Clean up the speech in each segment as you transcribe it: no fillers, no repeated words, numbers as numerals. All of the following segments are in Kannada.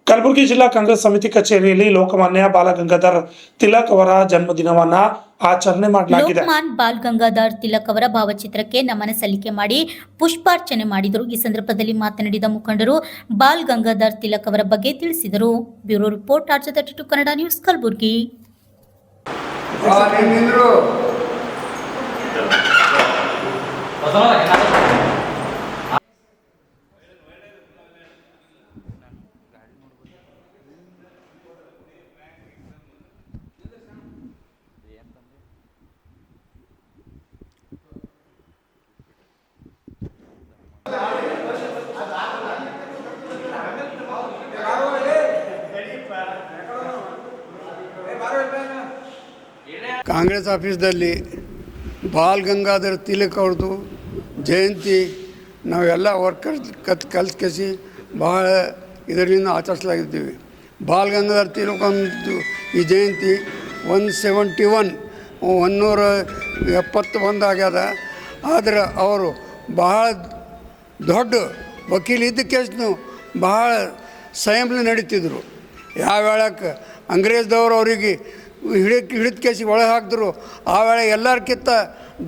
ಕಲಬುರಗಿ ಜಿಲ್ಲಾ ಕಾಂಗ್ರೆಸ್ ಸಮಿತಿ ಕಚೇರಿಯಲ್ಲಿ ಲೋಕಮಾನ್ಯ ಬಾಲಗಂಗಾಧರ್ ತಿಲಕ್ ಅವರ ಜನ್ಮದಿನವನ್ನ ಆಚರಣೆ ಮಾಡಲಾಗಿದೆ. ಲೋಕಮಾನ್ ಬಾಲ್ ಗಂಗಾಧರ್ ತಿಲಕ್ ಅವರ ಭಾವಚಿತ್ರಕ್ಕೆ ನಮನ ಸಲ್ಲಿಕೆ ಮಾಡಿ ಪುಷ್ಪಾರ್ಚನೆ ಮಾಡಿದರು. ಈ ಸಂದರ್ಭದಲ್ಲಿ ಮಾತನಾಡಿದ ಮುಖಂಡರು ಬಾಲ್ ಗಂಗಾಧರ್ ತಿಲಕ್ ಅವರ ಬಗ್ಗೆ ತಿಳಿಸಿದರು. Bureau report RJ32 Kannada news Kalaburagi. Congress ಆಫೀಸ್ದಲ್ಲಿ ಬಾಲ್ ಗಂಗಾಧರ್ ತಿಲಕ್ ಅವ್ರದ್ದು ಜಯಂತಿ ನಾವೆಲ್ಲ ವರ್ಕರ್ಸ್ ಕಲ್ಸ್ಕಸಿ ಭಾಳ ಇದರಿಂದ ಆಚರಿಸಲಾಗಿದ್ದೀವಿ. ಬಾಲ್ ಗಂಗಾಧರ್ ತಿಲಕ್ ಒಂದು ಈ ಜಯಂತಿ 171 ಆಗ್ಯದ. ಆದರೆ ಅವರು ಬಹಳ ದೊಡ್ಡ ವಕೀಲ ಇದ್ದಕ್ಕೆಷ್ಟು ಬಹಳ ಸಂಯಮ ನಡೀತಿದ್ರು. ಯಾವ ವೇಳಕ್ಕೆ ಅಂಗ್ರೇಜ್ದವ್ರು ಅವರಿಗೆ ಹಿಡಿದ ಕೇಸಿಗೆ ಒಳಗೆ ಹಾಕಿದ್ರು, ಆ ವೇಳೆ ಎಲ್ಲರಿಗಿಂತ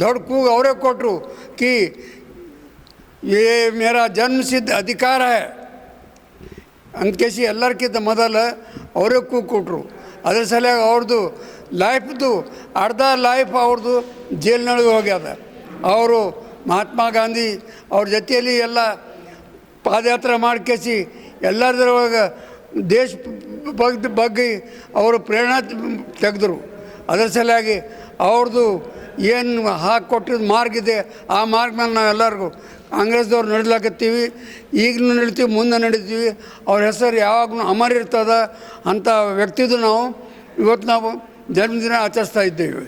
ದೊಡ್ಡ ಕೂಗು ಅವರೇ ಕೊಟ್ಟರು ಕಿ ಯೇ ಮೇರಾ ಜನ್ಮಸಿದ್ಧ ಅಧಿಕಾರ ಹೈ ಅಂದ್ಕೇಸಿ ಎಲ್ಲರಿಗಿಂತ ಮೊದಲು ಅವರೇ ಕೂಗು ಕೊಟ್ಟರು. ಅದ್ರ ಸಲುವಾಗಿ ಅವ್ರದ್ದು ಲೈಫ್ದು ಅರ್ಧ ಲೈಫ್ ಅವ್ರದ್ದು ಜೈಲಿನೊಳಗೆ ಹೋಗ್ಯದ. ಅವರು ಮಹಾತ್ಮ ಗಾಂಧಿ ಅವ್ರ ಜೊತೆಯಲ್ಲಿ ಎಲ್ಲ ಪಾದಯಾತ್ರೆ ಮಾಡ್ಕೇಸಿ ಎಲ್ಲರದ್ರೊಳಗೆ ದೇಶ ಬಗ್ಗೆ ಅವರು ಪ್ರೇರಣೆ ತೆಗೆದರು. ಅದರ ಸಲುವಾಗಿ ಅವ್ರದ್ದು ಏನು ಹಾಕಿಕೊಟ್ಟಿದ್ದು ಮಾರ್ಗ ಇದೆ, ಆ ಮಾರ್ಗ ಮೇಲೆ ನಾವೆಲ್ಲರಿಗೂ ಕಾಂಗ್ರೆಸ್ದವ್ರು ನಡಿಲಾಕತ್ತೀವಿ. ಈಗಲೂ ನಡಿತೀವಿ, ಮುಂದೆ ನಡೀತೀವಿ. ಅವ್ರ ಹೆಸರು ಯಾವಾಗಲೂ ಅಮರ ಇರ್ತದೆ. ಅಂಥ ವ್ಯಕ್ತಿದು ನಾವು ಇವತ್ತು ಜನ್ಮದಿನ ಆಚರಿಸ್ತಾ ಇದ್ದೇವೆ.